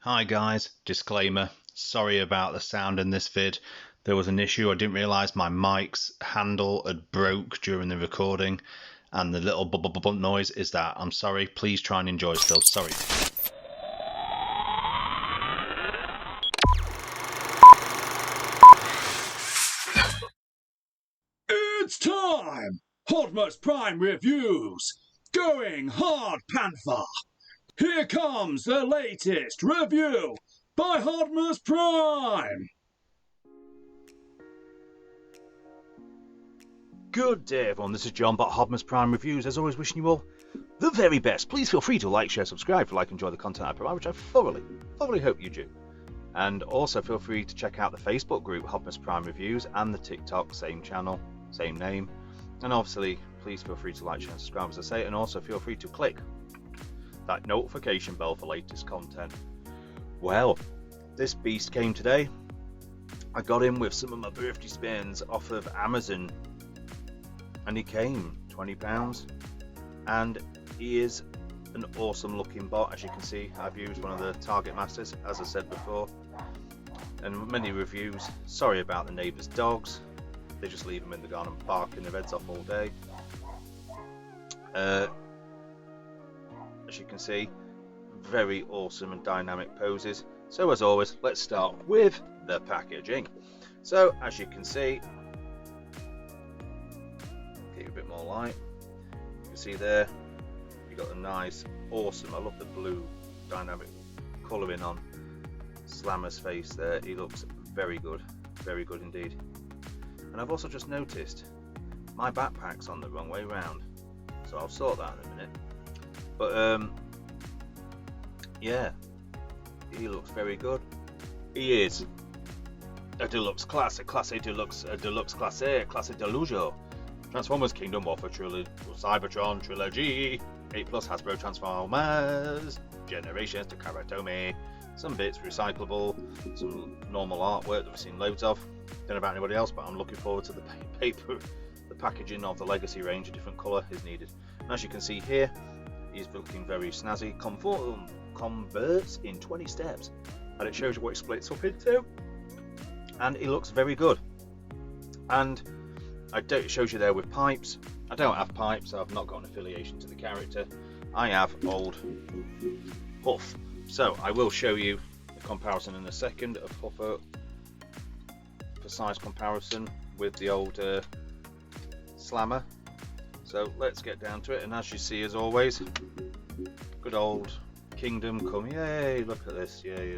Hi guys, disclaimer, sorry about the sound in this vid. There was an issue, I didn't realise my mic's handle had broke during the recording and the little bump noise is that. I'm sorry, please try and enjoy still, sorry. It's time! Hotmas Prime Reviews! Going hard, Panther! Here comes the latest review by Hotmas Prime! Good day everyone, this is John at Hotmas Prime Reviews, as always wishing you all the very best. Please feel free to like, share, subscribe if you like and enjoy the content I provide, which I thoroughly hope you do. And also feel free to check out the Facebook group Hotmas Prime Reviews and the TikTok, same channel, same name. And obviously, please feel free to like, share and subscribe as I say, and also feel free to click that notification bell for latest content. Well, this beast came today. I got him with some of my birthday spins off of Amazon. And he came £20, and he is an awesome looking bot. As you can see, I've used one of the Target Masters, as I said before, and many reviews. Sorry about the neighbours' dogs, they just leave them in the garden barking their heads off all day. As you can see, very awesome and dynamic poses. So as always, let's start with the packaging. So as you can see, a bit more light, you can see there you got a nice awesome, I love the blue dynamic colouring on Slammer's face there. He looks very good indeed. And I've also just noticed my backpack's on the wrong way round, so I'll sort that in a minute. But yeah, he looks very good. He is a deluxe class, a class A deluxe, a deluxe class A, a class A delujo. Transformers Kingdom Warfare Trilogy, Cybertron Trilogy, 8+ Hasbro Transformers, Generations to Karatome, some bits recyclable, some normal artwork that we've seen loads of. Don't know about anybody else, but I'm looking forward to the paper, the packaging of the Legacy range. A different colour is needed. And as you can see here, he's looking very snazzy. Converts in 20 steps, and it shows you what it splits up into. And he looks very good. And it shows you there with pipes. I don't have pipes, so I've not got an affiliation to the character. I have old Huff. So I will show you the comparison in a second of Huffer for size comparison with the old Slammer. So let's get down to it, and as you see, as always, good old Kingdom come. Yay, look at this. Yay,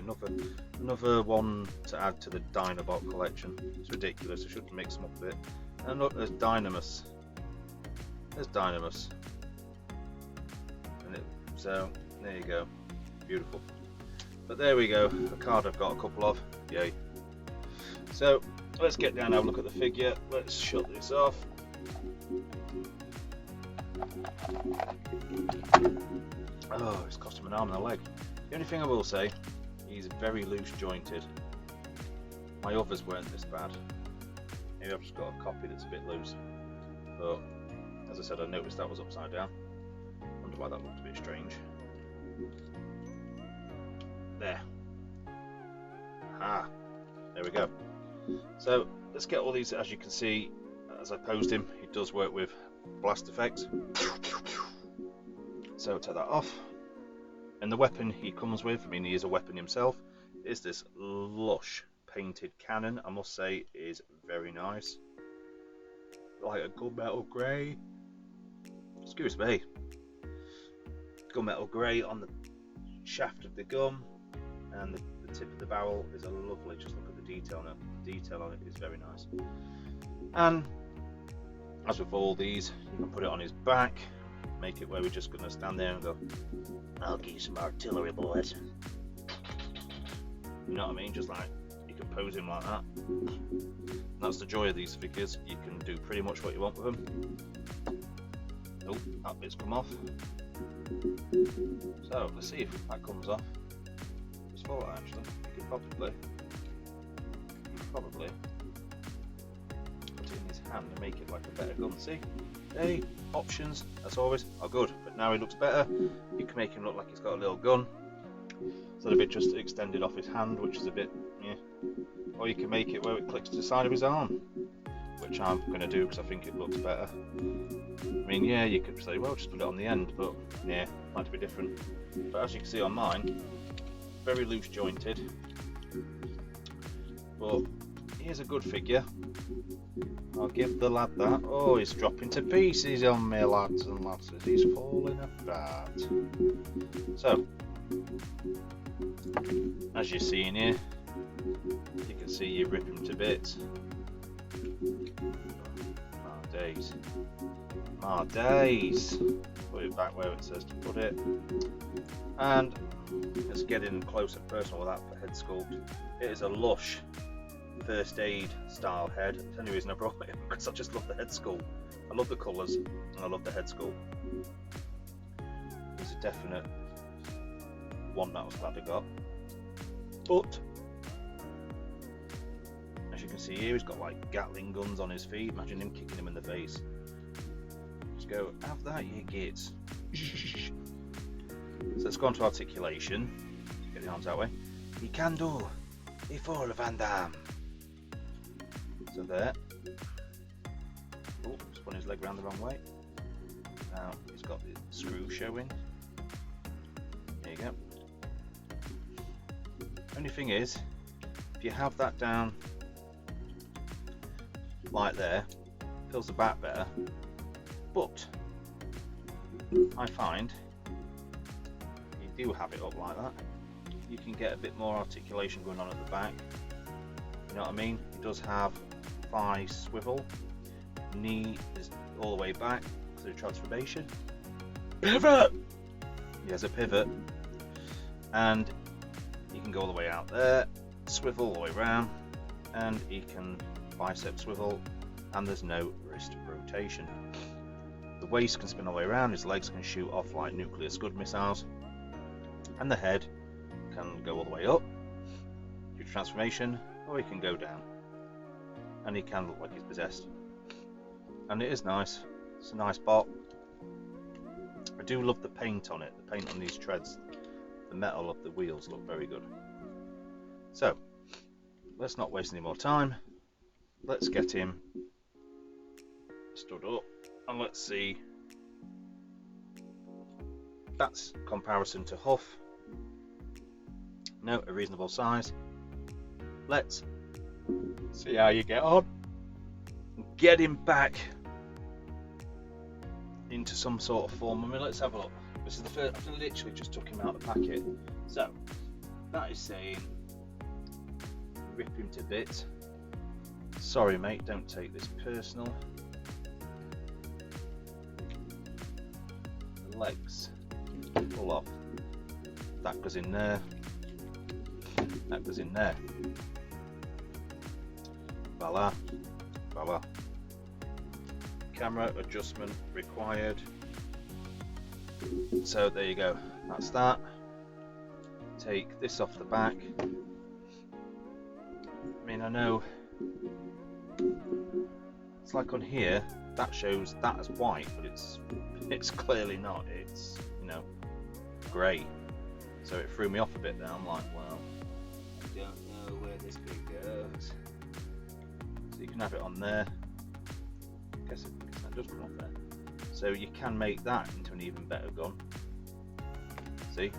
another one to add to the Dinobot collection. It's ridiculous, I should mix them up a bit. And look, there's Dynamus. There's Dynamus. So, there you go. Beautiful. But there we go. A card I've got a couple of. Yay. So, let's get down and have a look at the figure. Let's shut this off. Oh, it's cost him an arm and a leg. The only thing I will say, he's very loose jointed. My others weren't this bad. Maybe I've just got a copy that's a bit loose, but as I said, I noticed that was upside down. Wonder why that looked a bit strange. There. Ah, there we go. So let's get all these. As you can see, as I posed him, he does work with blast effects. So take that off. And the weapon he comes with, I mean, he is a weapon himself, is this lush painted cannon. I must say, is very nice, like a gunmetal grey. Excuse me, gunmetal grey on the shaft of the gun, and the tip of the barrel is a lovely. Just look at the detail on it. The detail on it is very nice. And as with all these, you can put it on his back, make it where we're just going to stand there and go, "I'll give you some artillery bullets." You know what I mean? Just like, you can pose him like that. And that's the joy of these figures. You can do pretty much what you want with them. Oh, that bit's come off. So let's see if that comes off. Just for that, actually, you could probably put it in his hand and make it like a better gun. See, hey, options as always are good, but now he looks better. You can make him look like he's got a little gun. instead of it just extended off his hand, which is a bit, yeah. Or you can make it where it clicks to the side of his arm, which I'm going to do because I think it looks better. I mean, yeah, you could say, well, just put it on the end, but yeah, might be different. But as you can see on mine, very loose jointed. But here's a good figure. I'll give the lad that. Oh, he's dropping to pieces on me, lads and lasses. He's falling apart. So, as you're seeing here, you can see you rip him to bits. My days. My days. Put it back where it says to put it. And let's get in close and personal with that head sculpt. It is a lush first aid style head. That's the only reason I brought it because I just love the head sculpt. I love the colours and I love the head sculpt. It's a definite one that I was glad I got. But as you can see here, he's got like Gatling guns on his feet. Imagine him kicking him in the face. Just go, have that, you gits. So let's go on to articulation. Get the arms that way. He can do before Van Damme. So there. Oh, spun his leg around the wrong way. Now he's got the screw showing. There you go. Only thing is, if you have that down like there, fills the back better. But I find if you do have it up like that, you can get a bit more articulation going on at the back. You know what I mean? It does have thigh swivel, knee is all the way back because of the transformation. Pivot! He has a pivot, and you can go all the way out there, swivel all the way around, and he can bicep swivel, and there's no wrist rotation. The waist can spin all the way around, his legs can shoot off like nuclear Scud missiles, and the head can go all the way up due to transformation, or he can go down, and he can look like he's possessed. And it is nice. It's a nice bot. I do love the paint on it. The paint on these treads, the metal of the wheels look very good. So let's not waste any more time. Let's get him stood up and let's see. That's comparison to Huff. No, a reasonable size. Let's see how you get on. Get him back into some sort of form. I mean, let's have a look. This is the first. I've literally just took him out of the packet. So that is saying rip him to bits. Sorry, mate. Don't take this personal. The legs pull off. That goes in there. That goes in there. Voila. Voila. Camera adjustment required. So there you go. That's that. Take this off the back. I mean, I know it's like on here that shows that as white, but it's clearly not. It's, you know, grey. So it threw me off a bit there. I'm like, well, I don't know where this bit goes. So you can have it on there. I guess that does come off there. So you can make that into an even better gun. See?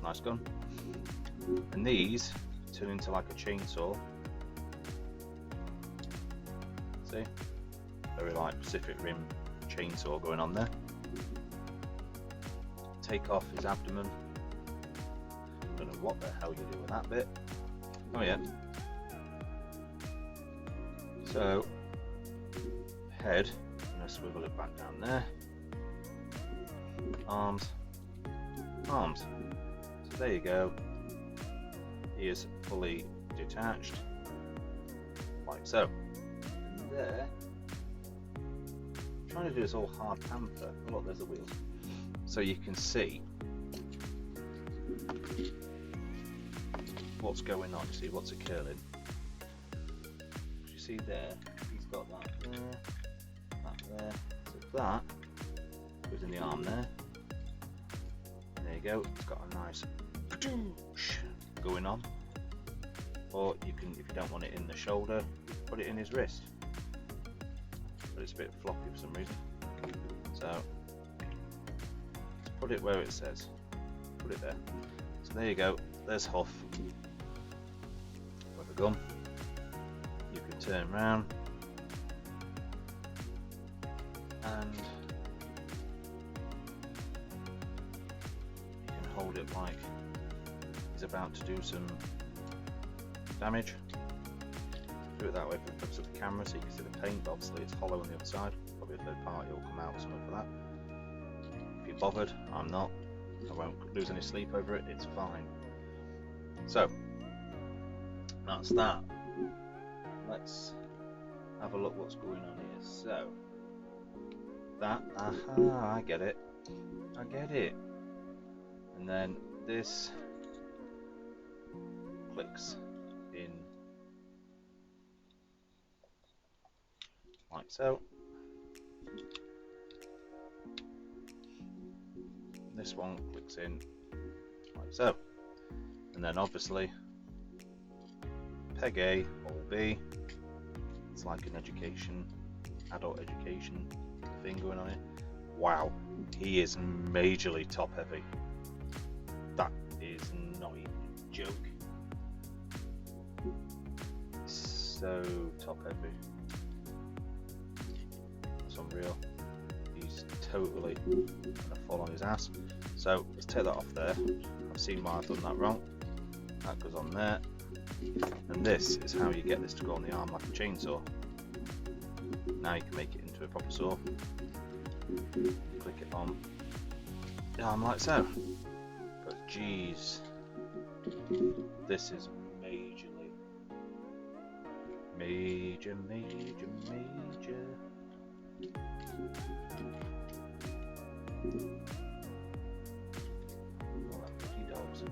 Nice gun. And these turn into like a chainsaw. See? Very like Pacific Rim chainsaw going on there. Take off his abdomen. Don't know what the hell you do with that bit. Oh yeah. So head, I'm going to swivel it back down there. Arms. Arms. So there you go. He is fully detached. Like so. And there. I'm trying to do this all hard panther. Oh look, there's the wheels. So you can see what's going on. You see what's occurring. You see there, he's got that there, that there. So that goes in the arm there. And there you go. It's got a nice going on, or you can, if you don't want it in the shoulder, put it in his wrist. But it's a bit floppy for some reason. So let's put it where it says. Put it there. So there you go. There's Huff with a gun. You can turn around and you can hold it like he's about to do some damage. Do it that way for the purpose of the camera so you can see the paint, but obviously it's hollow on the other side. Probably a third party will come out or something for that. If you're bothered, I'm not. I won't lose any sleep over it, it's fine. So, that's that. Let's have a look what's going on here. So, that, aha, I get it. I get it. And then this clicks in like so. This one clicks in like so. And then obviously peg A, hole B. It's like an education, adult education thing going on here. Wow, he is majorly top heavy. That is not even a joke. So top heavy. That's unreal. He's totally gonna fall on his ass. So let's take that off there. I've seen why I've done that wrong. That goes on there. And this is how you get this to go on the arm like a chainsaw. Now you can make it into a proper saw. Click it on the arm like so. But geez, this is majorly, major. Oh, that pretty dogs.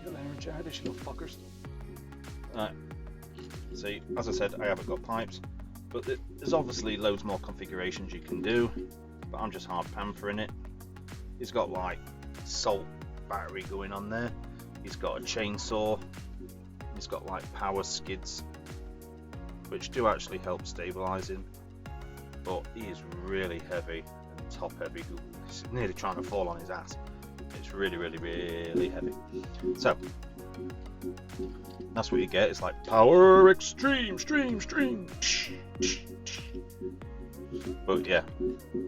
You're there, childish little fuckers. Right. See, as I said, I haven't got pipes, but there's obviously loads more configurations you can do, but I'm just hard panthering it. He's got like salt battery going on there. He's got a chainsaw. He's got like power skids, which do actually help stabilize him, but he is really heavy and top heavy. He's nearly trying to fall on his ass. It's really heavy. So that's what you get. It's like power extreme. But yeah, if you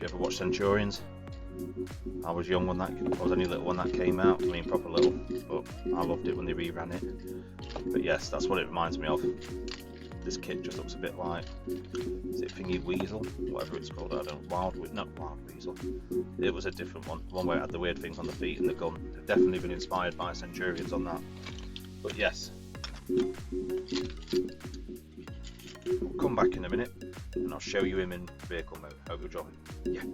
ever watch Centurions, I was young when that, I was only little when that came out. I mean, proper little, but I loved it when they reran it. But yes, that's what it reminds me of. This kit just looks a bit like, is it Thingy Weasel? Whatever it's called, I don't know. Not Wild Weasel. It was a different one where it had the weird things on the feet and the gun. They've definitely been inspired by Centurions on that. But yes, we'll come back in a minute and I'll show you him in vehicle mode. Hope you're joining. Yeah.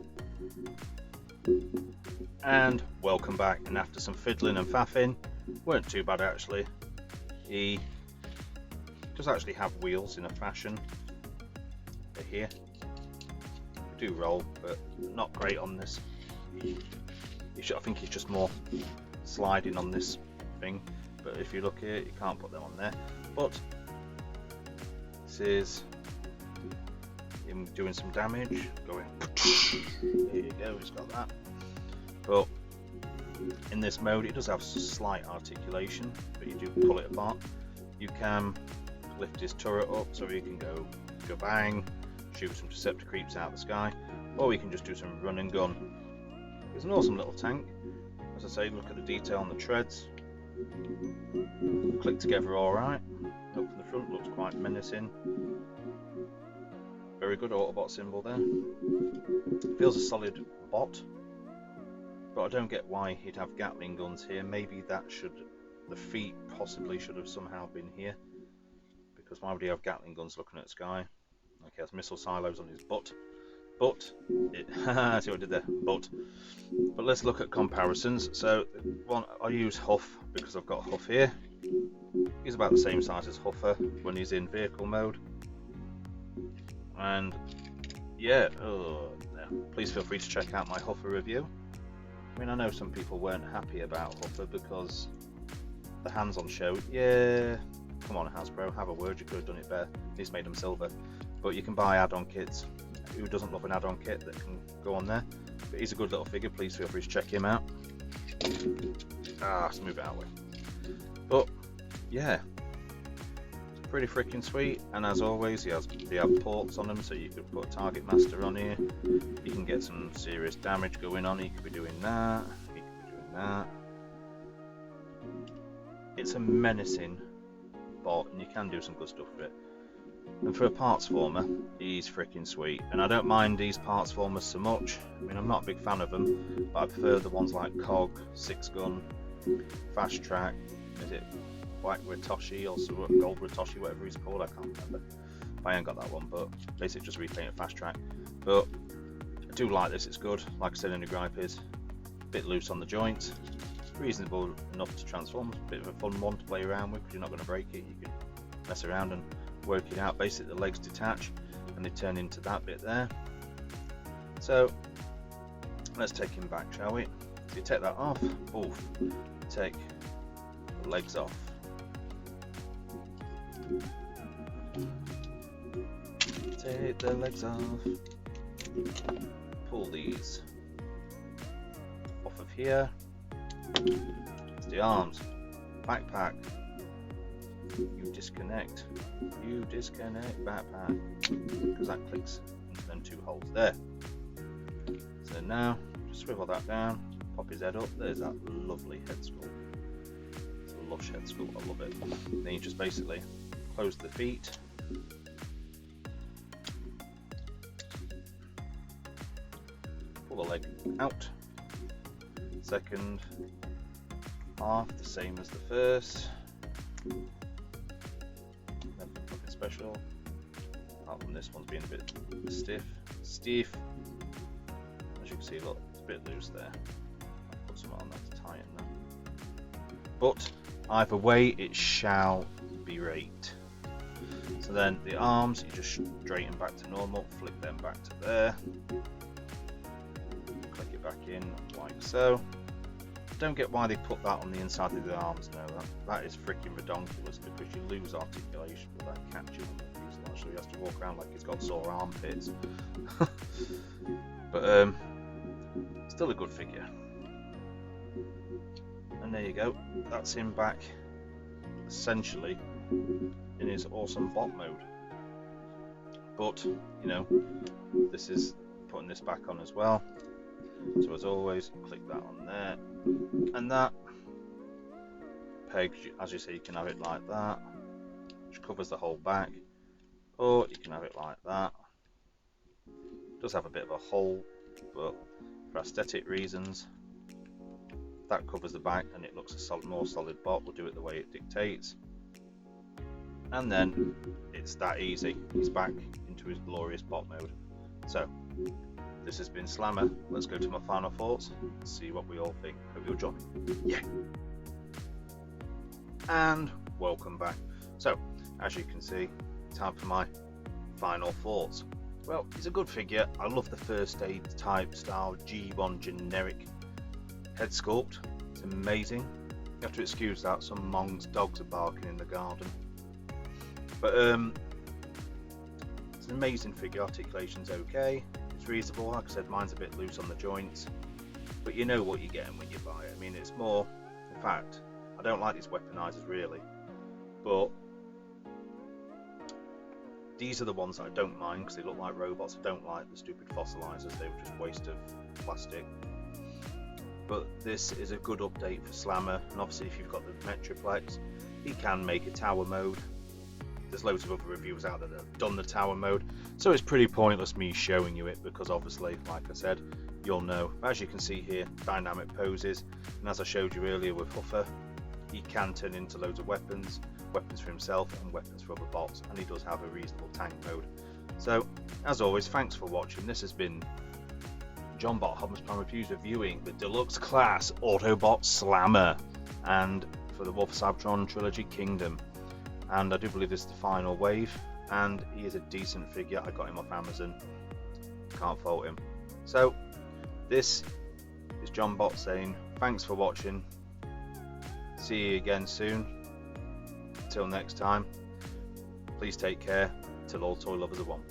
And welcome back. And after some fiddling and faffing, weren't too bad actually. He does actually have wheels in a fashion. They're here. They do roll, but not great on this. I think he's just more sliding on this thing. But if you look here, you can't put them on there. But this is him doing some damage. Going. There you go. He's got that. But in this mode, it does have slight articulation, but you do pull it apart. You can lift his turret up so he can go bang, shoot some Deceptor creeps out of the sky, or we can just do some run and gun. It's an awesome little tank. As I say, look at the detail on the treads. Click together alright. Look from the front, looks quite menacing. Very good Autobot symbol there. Feels a solid bot, but I don't get why he'd have Gatling guns here. Maybe that the feet possibly should have somehow been here. Because why would he have Gatling guns looking at the sky? Okay, he has missile silos on his butt. But, see what I did there? But let's look at comparisons. So, one, I use Huff because I've got Huff here. He's about the same size as Huffer when he's in vehicle mode. And, yeah, please feel free to check out my Huffer review. I mean, I know some people weren't happy about Huffer because the hands on show. Yeah, come on Hasbro, have a word, you could have done it better. He's made them silver. But you can buy add-on kits. Who doesn't love an add-on kit that can go on there? But he's a good little figure, please feel free to check him out. Let's move it out of the way. But yeah, it's pretty freaking sweet, and as always they have ports on them, so you could put a target master on here. You can get some serious damage going on. You could be doing that, you could be doing that. It's a menacing bot, and you can do some good stuff with it. And for a parts former, he's freaking sweet. And I don't mind these parts formers so much. I mean, I'm not a big fan of them, but I prefer the ones like Cog, 6-gun, Fast Track, is it Black Ritoshi or Gold Ritoshi, whatever he's called, I can't remember. I ain't got that one, but basically just repainted Fast Track. But I do like this, it's good. Like I said, only gripe is a bit loose on the joints. Reasonable enough to transform, a bit of a fun one to play around with because you're not going to break it. You can mess around and work it out. Basically the legs detach and they turn into that bit there. So let's take him back, shall we? So you take that off, oof, take the legs off. Take the legs off. Pull these off of here. It's the arms. Backpack. You disconnect backpack, because that clicks into them two holes there. So now just swivel that down, pop his head up. There's that lovely head sculpt. It's a lush head sculpt, I love it. And then you just basically close the feet, pull the leg out. Second half the same as the first. Nothing special, apart from this one's being a bit stiff. As you can see, look, it's a bit loose there. I'll put some on that to tighten that. But either way, it shall be raked. So then the arms, you just straighten back to normal, flick them back to there, click it back in like so. Don't get why they put that on the inside of the arms. No, that is freaking redonkulous, because you lose articulation with that catching on the fuselage, so he has to walk around like he's got sore armpits. But still a good figure. And there you go, that's him back essentially in his awesome bot mode. But you know, this is putting this back on as well. So as always, click that on there, and that peg, as you see, you can have it like that, which covers the whole back, or you can have it like that. It does have a bit of a hole, but for aesthetic reasons, that covers the back and it looks a more solid bot. We'll do it the way it dictates, and then it's that easy. He's back into his glorious bot mode. So this has been Slammer. Let's go to my final thoughts and see what we all think. Hope you'll join me. Yeah. And welcome back. So, as you can see, time for my final thoughts. Well, he's a good figure. I love the first aid type style G1 generic head sculpt. It's amazing. You have to excuse that, some Mong's dogs are barking in the garden. But it's an amazing figure. Articulation's okay. It's reasonable. Like I said, mine's a bit loose on the joints, but you know what you're getting when you buy it. I mean, it's more, in fact, I don't like these weaponizers really, but these are the ones that I don't mind because they look like robots. I don't like the stupid fossilizers, they were just a waste of plastic. But this is a good update for Slammer, and obviously if you've got the Metroplex, he can make a tower mode. There's loads of other reviewers out there that have done the tower mode, so it's pretty pointless me showing you it, because obviously, like I said, you'll know. As you can see here, dynamic poses, and as I showed you earlier with Huffer, he can turn into loads of weapons for himself and weapons for other bots, and he does have a reasonable tank mode. So, as always, thanks for watching. This has been John Bot Hodmus Prime Reviews reviewing the Deluxe Class Autobot Slammer, and for the Wolf Cybertron Trilogy Kingdom. And I do believe this is the final wave, and he is a decent figure. I got him off Amazon, can't fault him. So this It's John Bot saying thanks for watching. See you again soon. Till next time, please take care. Till all toy lovers are one.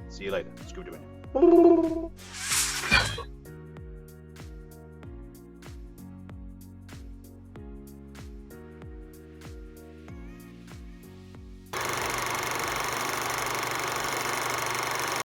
See you later. Scooby-Doo.